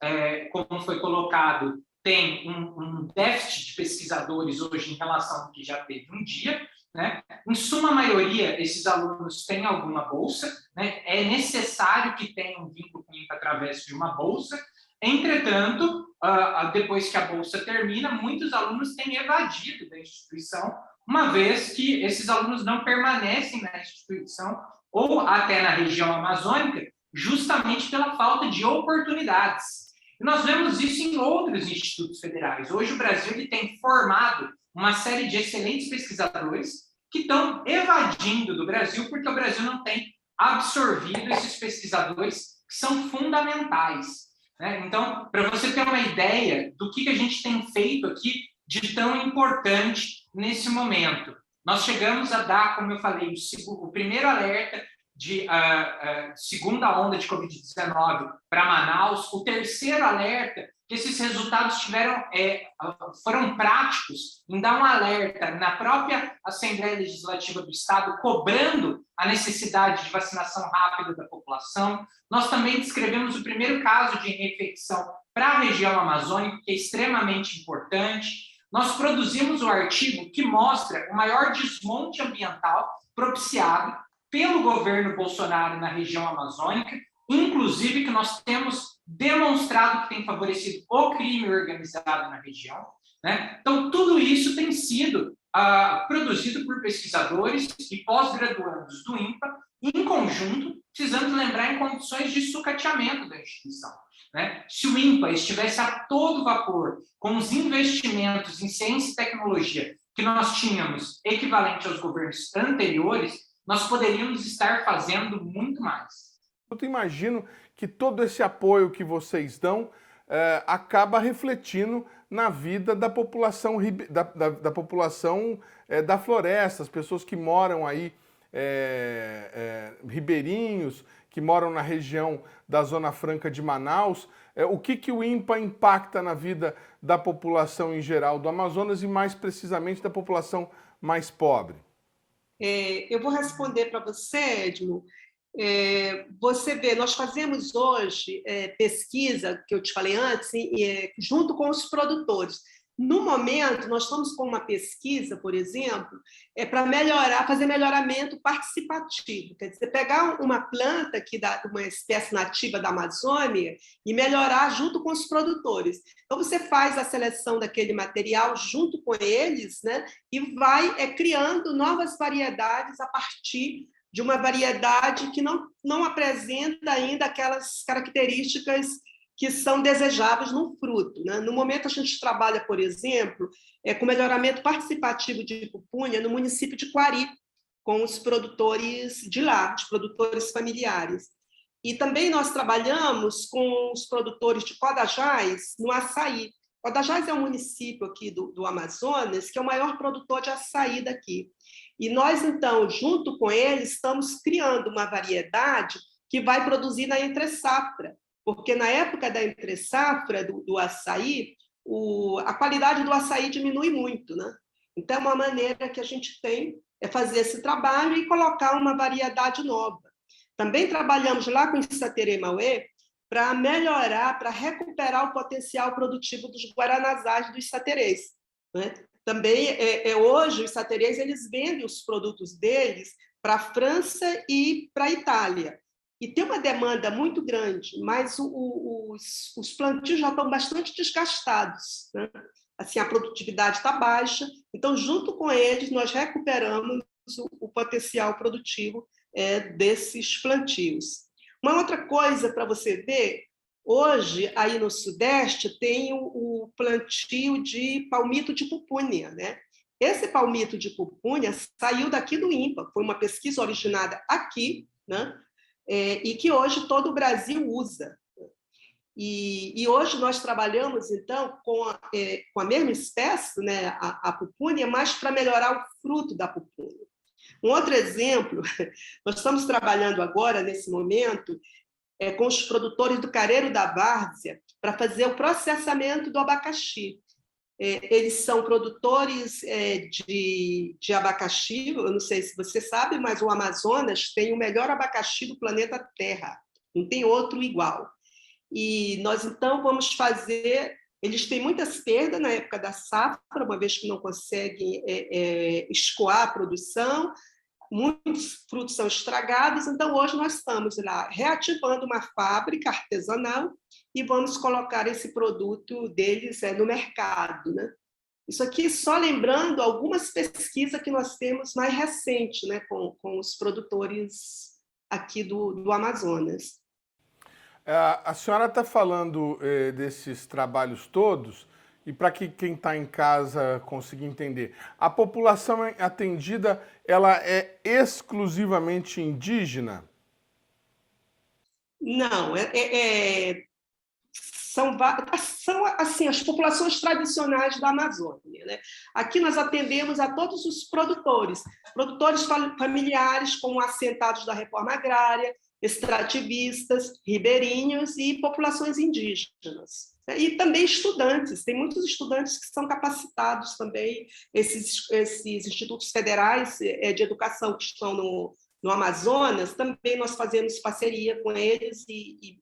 como foi colocado, tem um déficit de pesquisadores hoje em relação ao que já teve um dia, né? Em suma maioria, esses alunos têm alguma bolsa, né? É necessário que tenham um vínculo com o INPA através de uma bolsa. Entretanto, depois que a bolsa termina, muitos alunos têm evadido da instituição, uma vez que esses alunos não permanecem na instituição ou até na região amazônica, justamente pela falta de oportunidades. E nós vemos isso em outros institutos federais. Hoje o Brasil ele tem formado uma série de excelentes pesquisadores que estão evadindo do Brasil porque o Brasil não tem absorvido esses pesquisadores que são fundamentais, né? Então, para você ter uma ideia do que a gente tem feito aqui de tão importante nesse momento, nós chegamos a dar, como eu falei, o primeiro alerta de segunda onda de Covid-19 para Manaus, o terceiro alerta, que esses resultados foram práticos em dar um alerta na própria Assembleia Legislativa do Estado, cobrando a necessidade de vacinação rápida da população. Nós também descrevemos o primeiro caso de reinfecção para a região amazônica, que é extremamente importante. Nós produzimos o artigo que mostra o maior desmonte ambiental propiciado pelo governo Bolsonaro na região amazônica, inclusive que nós temos demonstrado que tem favorecido o crime organizado na região, né? Então, tudo isso tem sido produzido por pesquisadores e pós-graduandos do INPA, em conjunto, precisamos lembrar em condições de sucateamento da instituição, né? Se o INPA estivesse a todo vapor com os investimentos em ciência e tecnologia que nós tínhamos equivalente aos governos anteriores, nós poderíamos estar fazendo muito mais. Eu imagino que todo esse apoio que vocês dão acaba refletindo na vida da população, da população da floresta, as pessoas que moram aí, ribeirinhos, que moram na região da Zona Franca de Manaus. O que o INPA impacta na vida da população em geral do Amazonas e mais precisamente da população mais pobre? Eu vou responder para você, Edmo. Você vê, nós fazemos hoje pesquisa, que eu te falei antes, junto com os produtores. No momento, nós estamos com uma pesquisa, por exemplo, para fazer melhoramento participativo. Quer dizer, pegar uma planta aqui, uma espécie nativa da Amazônia, e melhorar junto com os produtores. Então, você faz a seleção daquele material junto com eles, né, e vai criando novas variedades a partir de uma variedade que não apresenta ainda aquelas características que são desejáveis no fruto, né? No momento, a gente trabalha, por exemplo, com melhoramento participativo de pupunha no município de Quari, com os produtores de lá, os produtores familiares. E também nós trabalhamos com os produtores de Codajás no açaí. Codajás é um município aqui do Amazonas que é o maior produtor de açaí daqui. E nós, então, junto com eles, estamos criando uma variedade que vai produzir na entre-safra, porque na época da entre-safra do açaí, a qualidade do açaí diminui muito, né? Então, uma maneira que a gente tem é fazer esse trabalho e colocar uma variedade nova. Também trabalhamos lá com o Isaterê Mauê para melhorar, para recuperar o potencial produtivo dos guaranazás dos isaterês, né? Também, hoje, os isaterês, eles vendem os produtos deles para a França e para a Itália. E tem uma demanda muito grande, mas os plantios já estão bastante desgastados, né? Assim, a produtividade está baixa, então, junto com eles, nós recuperamos o potencial produtivo desses plantios. Uma outra coisa para você ver, hoje, aí no Sudeste, tem o plantio de palmito de pupunha, né? Esse palmito de pupunha saiu daqui do INPA, foi uma pesquisa originada aqui, né? E que hoje todo o Brasil usa. E hoje nós trabalhamos, então, com a mesma espécie, né, a pupunha, mas para melhorar o fruto da pupunha. Um outro exemplo, nós estamos trabalhando agora, nesse momento, com os produtores do Careiro da Várzea para fazer o processamento do abacaxi. Eles são produtores de abacaxi, eu não sei se você sabe, mas o Amazonas tem o melhor abacaxi do planeta Terra, não tem outro igual. E nós, então, vamos fazer... Eles têm muitas perdas na época da safra, uma vez que não conseguem escoar a produção, muitos frutos são estragados, então hoje nós estamos lá reativando uma fábrica artesanal e vamos colocar esse produto deles no mercado, né? Isso aqui só lembrando algumas pesquisas que nós temos mais recentes, né, com os produtores aqui do Amazonas. A senhora está falando desses trabalhos todos, e para que quem está em casa consiga entender, a população atendida, ela é exclusivamente indígena? Não, são assim, as populações tradicionais da Amazônia, né? Aqui nós atendemos a todos os produtores familiares, como assentados da reforma agrária, extrativistas, ribeirinhos e populações indígenas. E também estudantes, tem muitos estudantes que são capacitados também, esses institutos federais de educação que estão no Amazonas, também nós fazemos parceria com eles e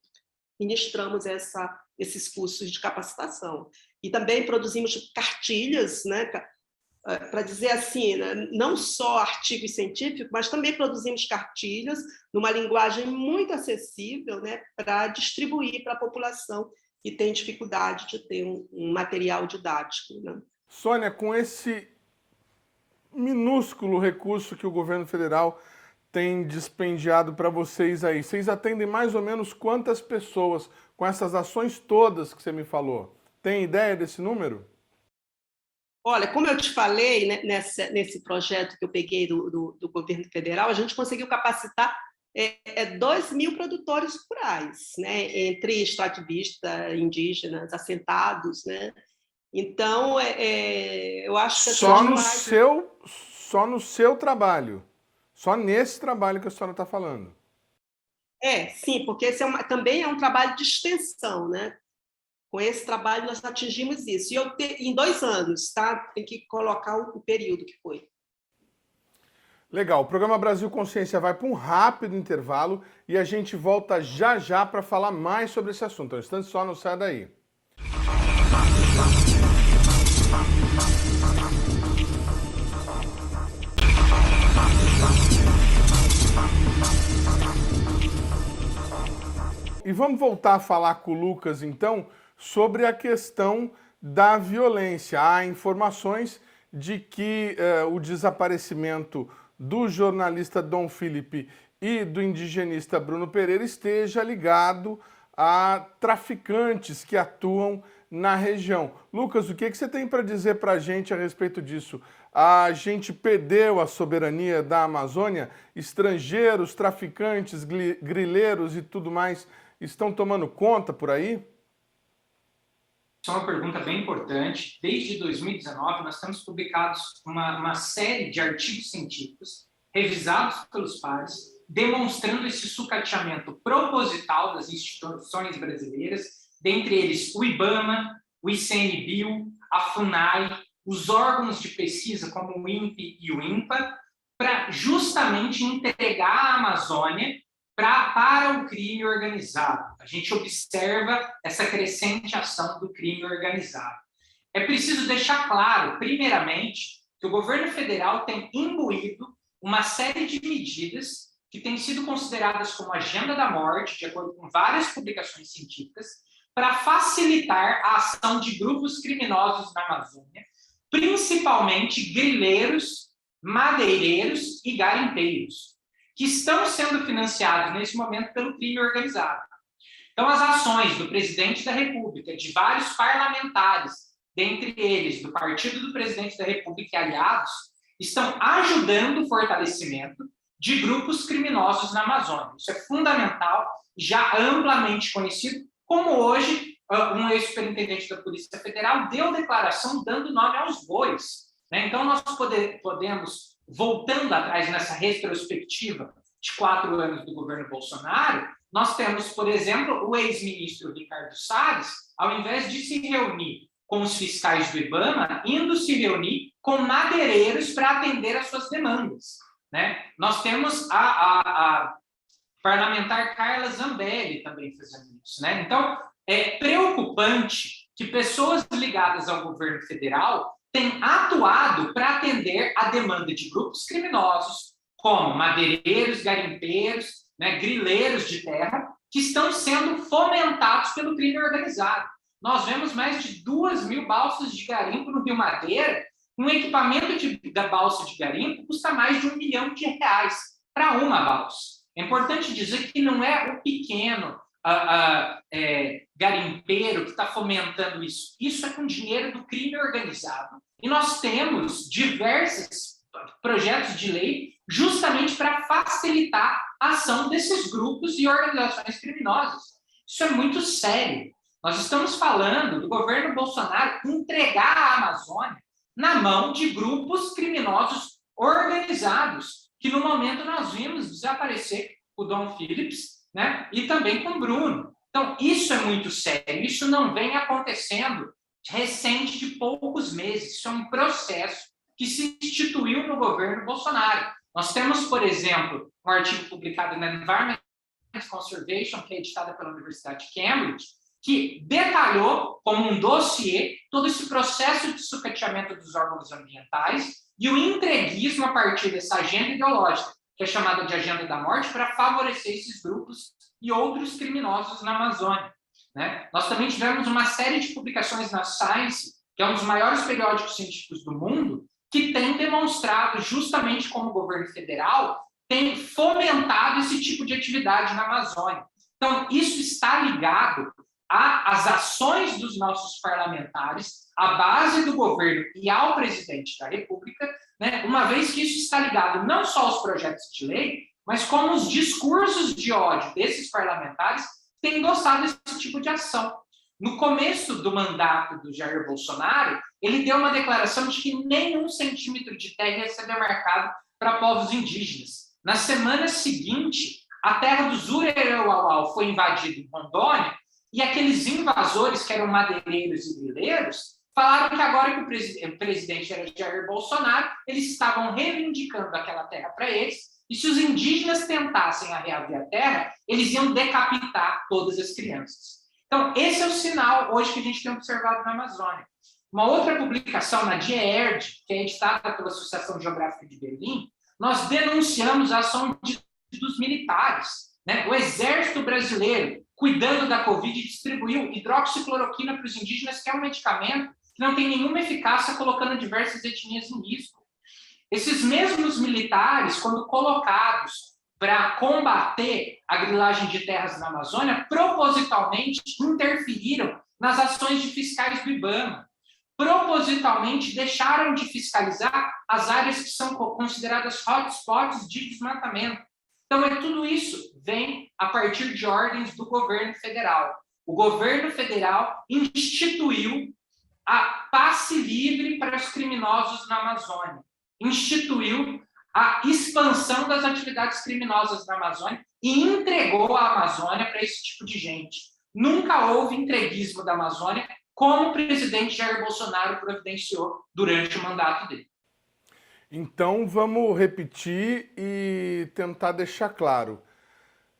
ministramos esses cursos de capacitação. E também produzimos cartilhas, né, para dizer assim, né, não só artigos científicos, mas também produzimos cartilhas numa linguagem muito acessível, né, para distribuir para a população que tem dificuldade de ter um material didático, né? Sônia, com esse minúsculo recurso que o governo federal tem dispendiado para vocês aí, vocês atendem mais ou menos quantas pessoas com essas ações todas que você me falou? Tem ideia desse número? Olha, como eu te falei, né, nesse projeto que eu peguei do governo federal, a gente conseguiu capacitar 2.000 produtores rurais, né, entre extrativistas, indígenas, assentados, né? Então, eu acho que só no seu trabalho, só nesse trabalho que a senhora está falando. Sim, porque esse também é um trabalho de extensão, né? Com esse trabalho nós atingimos isso. E em 2 anos, tá? Tem que colocar o período que foi. Legal, o programa Brasil Consciência vai para um rápido intervalo e a gente volta já já para falar mais sobre esse assunto. Um instante só, não sai daí. E vamos voltar a falar com o Lucas, então, sobre a questão da violência. Há informações de que o desaparecimento do jornalista Dom Philippe e do indigenista Bruno Pereira esteja ligado a traficantes que atuam na região. Lucas, o que você tem para dizer para a gente a respeito disso? A gente perdeu a soberania da Amazônia? Estrangeiros, traficantes, grileiros e tudo mais estão tomando conta por aí? Isso é uma pergunta bem importante. Desde 2019, nós temos publicados uma série de artigos científicos revisados pelos pares, demonstrando esse sucateamento proposital das instituições brasileiras, dentre eles o IBAMA, o ICMBio, a FUNAI, os órgãos de pesquisa como o INPE e o INPA, para justamente entregar a Amazônia para o crime organizado. A gente observa essa crescente ação do crime organizado. É preciso deixar claro, primeiramente, que o governo federal tem imbuído uma série de medidas que têm sido consideradas como agenda da morte, de acordo com várias publicações científicas, para facilitar a ação de grupos criminosos na Amazônia, principalmente grileiros, madeireiros e garimpeiros, que estão sendo financiados nesse momento pelo crime organizado. Então, as ações do presidente da República, de vários parlamentares, dentre eles do Partido do Presidente da República e aliados, estão ajudando o fortalecimento de grupos criminosos na Amazônia. Isso é fundamental, já amplamente conhecido, como hoje um ex-superintendente da Polícia Federal deu declaração dando nome aos bois, né? Então, nós podemos, voltando atrás nessa retrospectiva de 4 anos do governo Bolsonaro, nós temos, por exemplo, o ex-ministro Ricardo Salles, ao invés de se reunir com os fiscais do IBAMA, indo se reunir com madeireiros para atender às suas demandas, né? Nós temos a parlamentar Carla Zambelli também fazendo isso, né? Então, é preocupante que pessoas ligadas ao governo federal têm atuado para atender a demanda de grupos criminosos, como madeireiros, garimpeiros, né, grileiros de terra, que estão sendo fomentados pelo crime organizado. Nós vemos mais de 2.000 balsas de garimpo no Rio Madeira. Um equipamento da balsa de garimpo custa mais de R$1 milhão para uma balsa. É importante dizer que não é o pequeno garimpeiro que está fomentando isso. Isso é com dinheiro do crime organizado. E nós temos diversos projetos de lei justamente para facilitar a ação desses grupos e organizações criminosas. Isso é muito sério. Nós estamos falando do governo Bolsonaro entregar a Amazônia na mão de grupos criminosos organizados, que no momento nós vimos desaparecer o Dom Phillips, né? E também com o Bruno. Então, isso é muito sério, isso não vem acontecendo recente de poucos meses, isso é um processo que se instituiu no governo Bolsonaro. Nós temos, por exemplo, um artigo publicado na Environmental Conservation, que é editada pela Universidade de Cambridge, que detalhou como um dossiê todo esse processo de sucateamento dos órgãos ambientais e o entreguismo a partir dessa agenda ideológica, que é chamada de agenda da morte, para favorecer esses grupos e outros criminosos na Amazônia, né? Nós também tivemos uma série de publicações na Science, que é um dos maiores periódicos científicos do mundo, que tem demonstrado justamente como o governo federal tem fomentado esse tipo de atividade na Amazônia. Então, isso está ligado às ações dos nossos parlamentares, à base do governo e ao presidente da República, né? Uma vez que isso está ligado não só aos projetos de lei, mas como os discursos de ódio desses parlamentares têm endossado esse tipo de ação. No começo do mandato do Jair Bolsonaro, ele deu uma declaração de que nenhum centímetro de terra ia ser demarcado para povos indígenas. Na semana seguinte, a terra dos Urerauauau foi invadida em Rondônia e aqueles invasores, que eram madeireiros e grileiros, falaram que agora que o presidente era Jair Bolsonaro, eles estavam reivindicando aquela terra para eles, e se os indígenas tentassem reaver a terra, eles iam decapitar todas as crianças. Então, esse é o sinal hoje que a gente tem observado na Amazônia. Uma outra publicação na Die Erde, que é editada pela Associação Geográfica de Berlim, nós denunciamos a ação dos militares, né? O Exército Brasileiro, cuidando da Covid, distribuiu hidroxicloroquina para os indígenas, que é um medicamento que não tem nenhuma eficácia, colocando diversas etnias em risco. Esses mesmos militares, quando colocados para combater a grilagem de terras na Amazônia, propositalmente interferiram nas ações de fiscais do IBAMA. Propositalmente deixaram de fiscalizar as áreas que são consideradas hotspots de desmatamento. Então, tudo isso vem a partir de ordens do governo federal. O governo federal instituiu a passe livre para os criminosos na Amazônia. Instituiu a expansão das atividades criminosas na Amazônia e entregou a Amazônia para esse tipo de gente. Nunca houve entreguismo da Amazônia como o presidente Jair Bolsonaro providenciou durante o mandato dele. Então, vamos repetir e tentar deixar claro.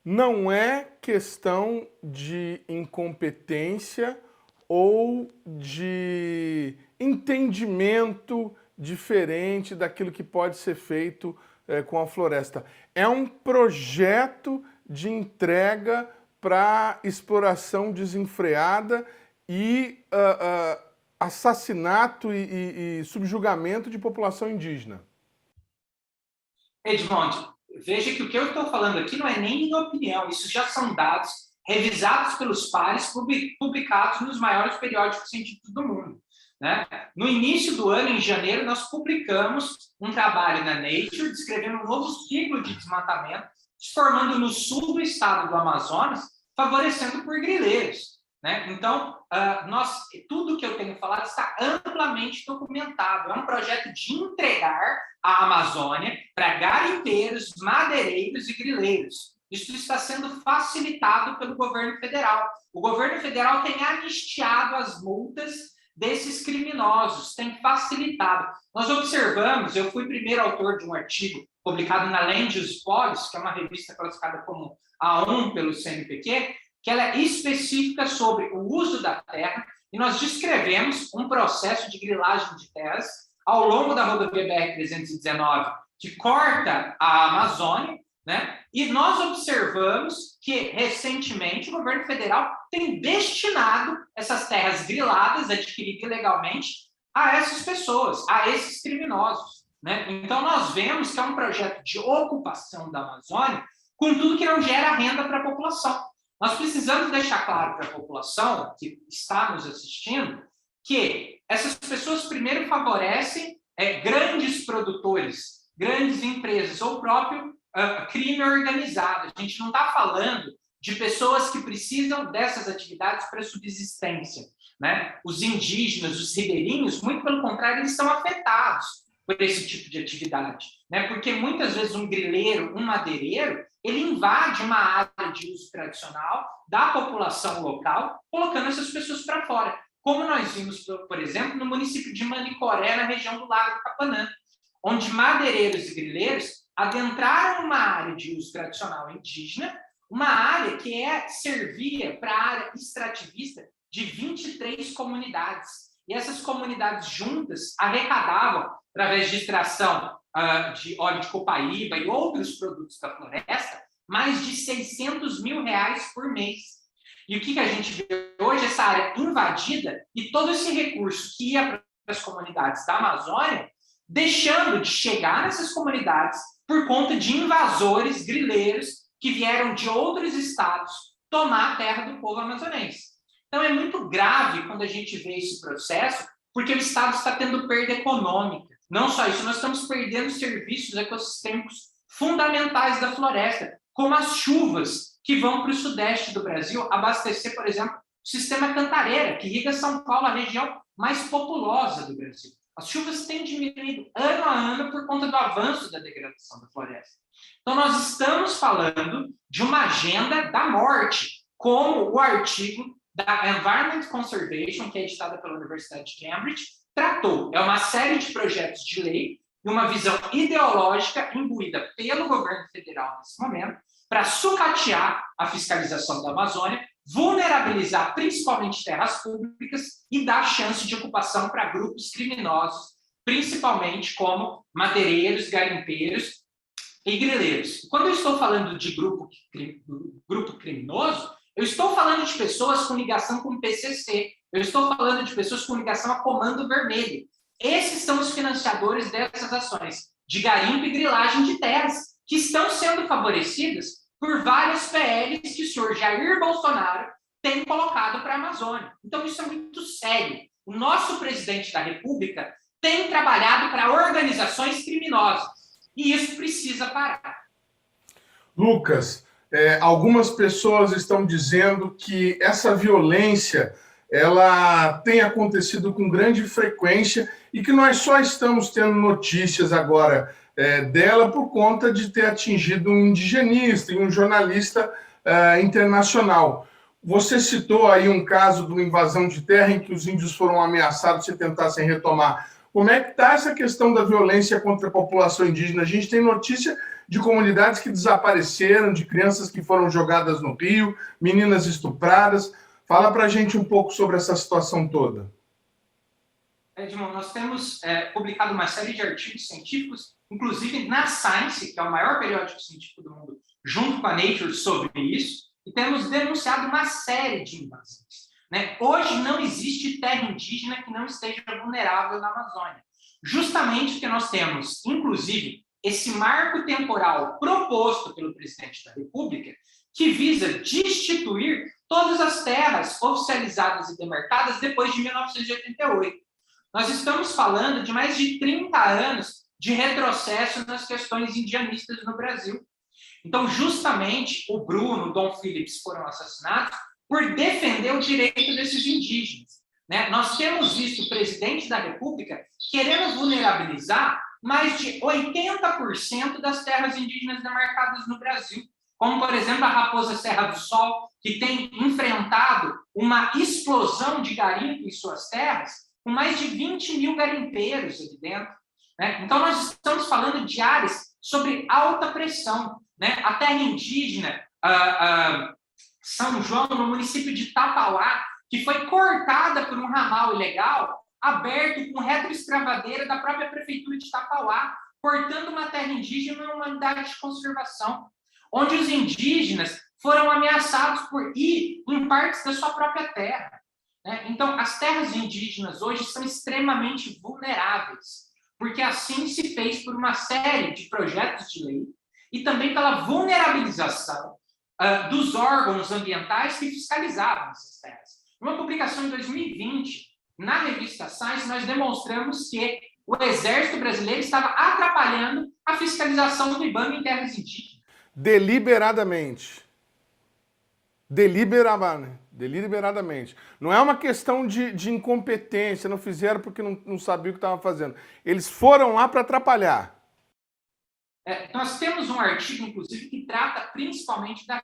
Não é questão de incompetência ou de entendimento diferente daquilo que pode ser feito com a floresta. É um projeto de entrega para exploração desenfreada e assassinato e subjugamento de população indígena. Edmond, veja que o que eu estou falando aqui não é nem minha opinião, isso já são dados revisados pelos pares, publicados nos maiores periódicos científicos do mundo, né? No início do ano, em janeiro, nós publicamos um trabalho na Nature descrevendo um novo ciclo de desmatamento se formando no sul do estado do Amazonas, favorecendo por grileiros, né? Então, tudo que eu tenho falado está amplamente documentado. É um projeto de entregar a Amazônia para garimpeiros, madeireiros e grileiros. Isso está sendo facilitado pelo governo federal. O governo federal tem anistiado as multas desses criminosos, tem facilitado. Nós observamos, eu fui primeiro autor de um artigo publicado na Land Use Policy, que é uma revista classificada como A1 pelo CNPq, que ela é específica sobre o uso da terra, e nós descrevemos um processo de grilagem de terras ao longo da rodovia BR-319, que corta a Amazônia, né? E nós observamos que, recentemente, o governo federal tem destinado essas terras griladas, adquiridas ilegalmente, a essas pessoas, a esses criminosos, né? Então, nós vemos que é um projeto de ocupação da Amazônia com tudo que não gera renda para a população. Nós precisamos deixar claro para a população que está nos assistindo que essas pessoas primeiro favorecem grandes produtores, grandes empresas ou o próprio crime organizado. A gente não está falando de pessoas que precisam dessas atividades para subsistência, né? Os indígenas, os ribeirinhos, muito pelo contrário, eles são afetados por esse tipo de atividade, né? Porque muitas vezes um grileiro, um madeireiro, ele invade uma área de uso tradicional da população local, colocando essas pessoas para fora. Como nós vimos, por exemplo, no município de Manicoré, na região do Lago do Capanã, onde madeireiros e grileiros adentraram uma área de uso tradicional indígena, uma área que servia para a área extrativista de 23 comunidades. E essas comunidades juntas arrecadavam, através de extração de óleo de copaíba e outros produtos da floresta, mais de R$600 mil por mês. E o que a gente vê hoje? Essa área invadida e todo esse recurso que ia para as comunidades da Amazônia, deixando de chegar nessas comunidades por conta de invasores grileiros que vieram de outros estados tomar a terra do povo amazonense. Então, é muito grave quando a gente vê esse processo, porque o Estado está tendo perda econômica. Não só isso, nós estamos perdendo serviços ecossistêmicos fundamentais da floresta, como as chuvas que vão para o sudeste do Brasil abastecer, por exemplo, o sistema Cantareira, que irriga São Paulo, a região mais populosa do Brasil. As chuvas têm diminuído ano a ano por conta do avanço da degradação da floresta. Então, nós estamos falando de uma agenda da morte, como o artigo da Environment Conservation, que é editada pela Universidade de Cambridge, tratou. É uma série de projetos de lei e uma visão ideológica imbuída pelo governo federal nesse momento para sucatear a fiscalização da Amazônia, vulnerabilizar principalmente terras públicas e dar chance de ocupação para grupos criminosos, principalmente como madeireiros, garimpeiros e grileiros. Quando eu estou falando de grupo criminoso, eu estou falando de pessoas com ligação com o PCC, eu estou falando de pessoas com ligação a Comando Vermelho. Esses são os financiadores dessas ações de garimpo e grilagem de terras, que estão sendo favorecidas por várias PLs que o senhor Jair Bolsonaro tem colocado para a Amazônia. Então, isso é muito sério. O nosso presidente da República tem trabalhado para organizações criminosas, e isso precisa parar. Lucas, algumas pessoas estão dizendo que essa violência ela tem acontecido com grande frequência e que nós só estamos tendo notícias agora dela por conta de ter atingido um indigenista e um jornalista internacional. Você citou aí um caso de uma invasão de terra em que os índios foram ameaçados se tentassem retomar. Como é que está essa questão da violência contra a população indígena? A gente tem notícia de comunidades que desapareceram, de crianças que foram jogadas no rio, meninas estupradas. Fala para a gente um pouco sobre essa situação toda. Edmond, nós temos publicado uma série de artigos científicos, inclusive na Science, que é o maior periódico científico do mundo, junto com a Nature, sobre isso, e temos denunciado uma série de invasões. Né? Hoje não existe terra indígena que não esteja vulnerável na Amazônia. Justamente porque nós temos, inclusive, esse marco temporal proposto pelo presidente da República, que visa destituir todas as terras oficializadas e demarcadas depois de 1988. Nós estamos falando de mais de 30 anos de retrocesso nas questões indianistas no Brasil. Então, justamente, o Bruno, o Dom Phillips foram assassinados por defender o direito desses indígenas. Né? Nós temos visto o presidente da República querendo vulnerabilizar mais de 80% das terras indígenas demarcadas no Brasil, como, por exemplo, a Raposa Serra do Sol, que tem enfrentado uma explosão de garimpo em suas terras, com mais de 20 mil garimpeiros ali dentro. Né? Então, nós estamos falando de áreas sobre alta pressão. Né? A terra indígena São João, no município de Tapauá, que foi cortada por um ramal ilegal, aberto com retroescavadeira da própria prefeitura de Tapauá, cortando uma terra indígena numa unidade de conservação, onde os indígenas foram ameaçados por ir em partes da sua própria terra. Né? Então, as terras indígenas hoje são extremamente vulneráveis, porque assim se fez por uma série de projetos de lei e também pela vulnerabilização dos órgãos ambientais que fiscalizavam essas terras. Numa publicação em 2020, na revista Science, nós demonstramos que o Exército Brasileiro estava atrapalhando a fiscalização do IBAMA em terras indígenas. Deliberadamente. Deliberadamente. Não é uma questão de incompetência, não fizeram porque não sabiam o que estavam fazendo. Eles foram lá para atrapalhar. Nós temos um artigo, inclusive, que trata principalmente da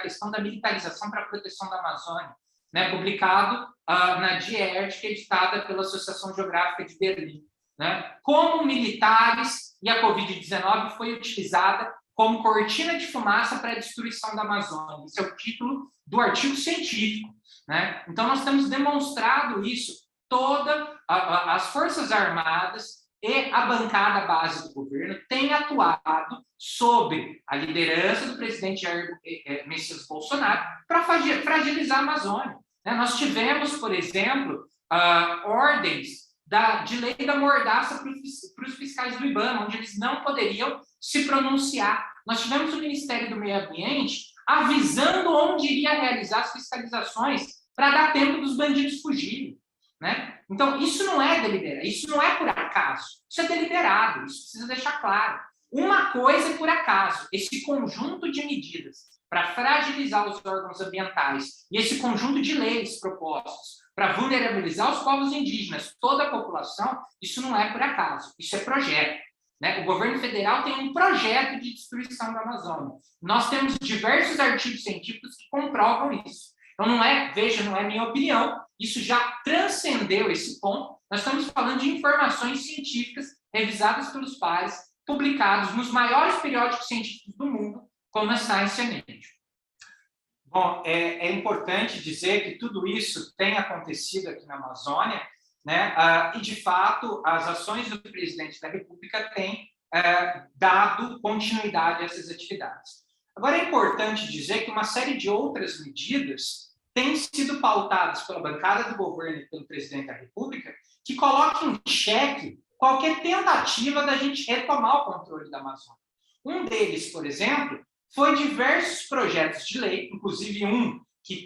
questão da militarização para a proteção da Amazônia, né, publicado na Die Erde, que é editada pela Associação Geográfica de Berlim. Né? Como militares e a Covid-19 foi utilizada como cortina de fumaça para a destruição da Amazônia. Esse é o título do artigo científico. Né? Então, nós temos demonstrado isso. Todas as Forças Armadas e a bancada base do governo têm atuado sob a liderança do presidente Jair Messias Bolsonaro para fragilizar a Amazônia. Né? Nós tivemos, por exemplo, ordens de lei da mordaça para os fiscais do IBAMA, onde eles não poderiam se pronunciar. Nós tivemos o Ministério do Meio Ambiente avisando onde iria realizar as fiscalizações para dar tempo dos bandidos fugirem. Né? Então, isso não é deliberado, isso não é por acaso, isso é deliberado, isso precisa deixar claro. Uma coisa é por acaso, esse conjunto de medidas para fragilizar os órgãos ambientais e esse conjunto de leis propostos para vulnerabilizar os povos indígenas, toda a população, isso não é por acaso, isso é projeto. Né? O governo federal tem um projeto de destruição da Amazônia. Nós temos diversos artigos científicos que comprovam isso. Então, não é minha opinião, isso já transcendeu esse ponto. Nós estamos falando de informações científicas revisadas pelos pares, publicados nos maiores periódicos científicos do mundo, como a Science and Nature. Bom, é importante dizer que tudo isso tem acontecido aqui na Amazônia, né? E, de fato, as ações do presidente da República têm dado continuidade a essas atividades. Agora, é importante dizer que uma série de outras medidas têm sido pautadas pela bancada do governo e pelo presidente da República, que colocam em xeque qualquer tentativa da gente retomar o controle da Amazônia. Um deles, por exemplo, foi diversos projetos de lei, inclusive um que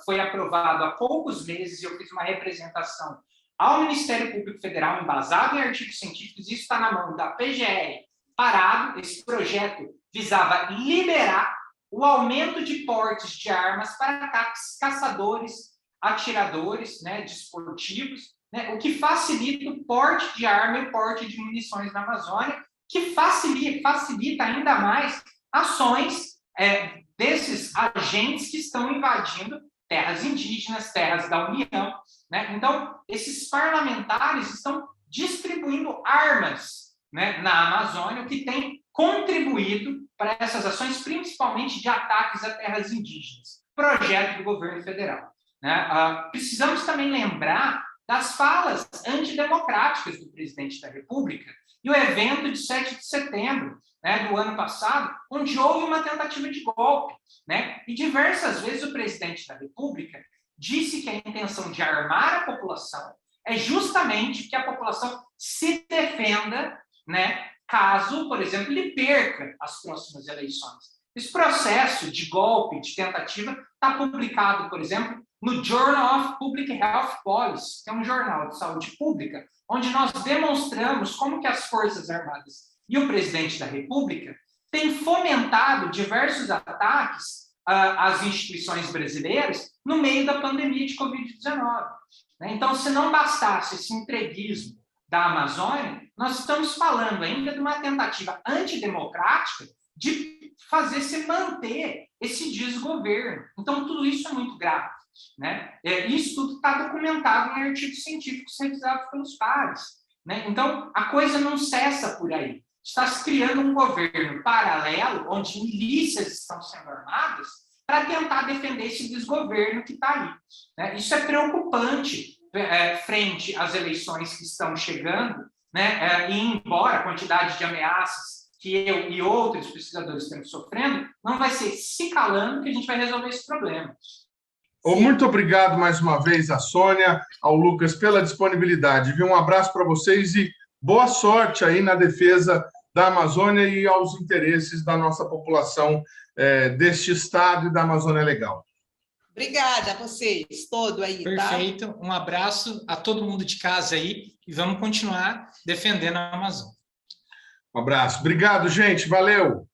foi aprovado há poucos meses, e eu fiz uma representação ao Ministério Público Federal, embasado em artigos científicos, isso está na mão da PGR, parado. Esse projeto visava liberar o aumento de portes de armas para caçadores, atiradores, né, desportivos, né, o que facilita o porte de arma e o porte de munições na Amazônia, que facilita ainda mais ações desses agentes que estão invadindo terras indígenas, terras da União. Né? Então, esses parlamentares estão distribuindo armas, né, na Amazônia, o que tem contribuído para essas ações, principalmente de ataques a terras indígenas. Projeto do governo federal. Né? Precisamos também lembrar das falas antidemocráticas do presidente da República e o evento de 7 de setembro, né, do ano passado, onde houve uma tentativa de golpe. Né? E diversas vezes o presidente da República disse que a intenção de armar a população é justamente que a população se defenda, né, caso, por exemplo, ele perca as próximas eleições. Esse processo de golpe, de tentativa, está publicado, por exemplo, no Journal of Public Health Policy, que é um jornal de saúde pública, onde nós demonstramos como que as Forças Armadas e o presidente da República têm fomentado diversos ataques às instituições brasileiras no meio da pandemia de Covid-19. Então, se não bastasse esse entreguismo da Amazônia, nós estamos falando ainda de uma tentativa antidemocrática de fazer-se manter esse desgoverno. Então, tudo isso é muito grave. Né? Isso tudo está documentado em artigos científicos revisados pelos pares. Né? Então, a coisa não cessa por aí. Está se criando um governo paralelo, onde milícias estão sendo armadas, para tentar defender esse desgoverno que está aí. Né? Isso é preocupante frente às eleições que estão chegando, né? E embora a quantidade de ameaças que eu e outros pesquisadores estamos sofrendo, não vai ser se calando que a gente vai resolver esse problema. Muito obrigado mais uma vez à Sônia, ao Lucas, pela disponibilidade. Um abraço para vocês e boa sorte aí na defesa da Amazônia e aos interesses da nossa população deste estado e da Amazônia Legal. Obrigada a vocês, todo aí. Perfeito, tá? Um abraço a todo mundo de casa aí e vamos continuar defendendo a Amazônia. Um abraço. Obrigado, gente. Valeu.